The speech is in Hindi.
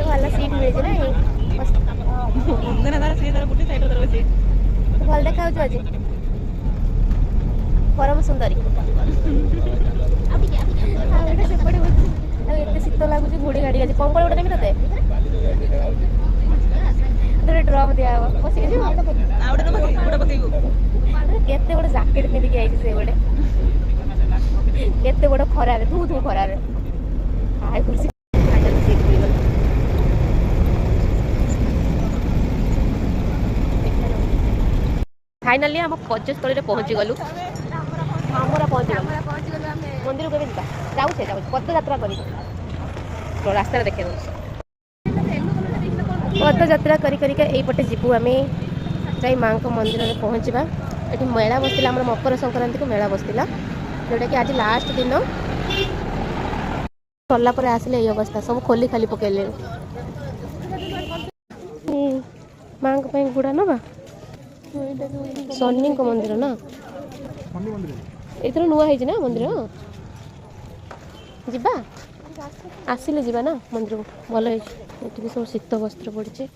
ଭଲ ସିଟ୍ ମିଳିଛି ନାଇଁ ଭଲ ଦେଖାଯାଉଛୁ ଆଜି ପରମ ସୁନ୍ଦରୀ ସେପଟେ ଆଉ ଏତେ ଶୀତ ଲାଗୁଛି ଘୋଡ଼ି ଗାଡ଼ି ଅଛି କମ୍ବଳ ଗୋଟେ ନେବି ତତେ ଡ୍ରପ୍ ଦିଆହବ ବସିକି ଯିବୁ କେତେ ବଡ଼ ଜ୍ୟାକେଟ୍ ପିନ୍ଧିକି ଆଇଛି ସେ ଗୋଟେ କେତେ ବଡ଼ ଖରାରେ ତୁ ଖରାରେ ହାଇ ଖୁସି फाइनाली हम पर्यटनस्थल में पहुँची गलु हमरा पहुँचीगलु मंदिर को जा जाऊे पदयात्रा कर रास्ता देखे पदयात्रा करपटे जीवु आम जाई माँ को मंदिर में पहुँचवा ये मेला बसला आम मकर संक्रांति को मेला बसला जोटा कि आज लास्ट दिन सरला आसिले ये अवस्था सब खोली खाली पकड़े माँ गुड़ा नवा शनि को मंदिर ना एथर नुआ है ना मंदिर जीवा आसिले जीवा ना मंदिर को भल सब शीत वस्त्र पड़ी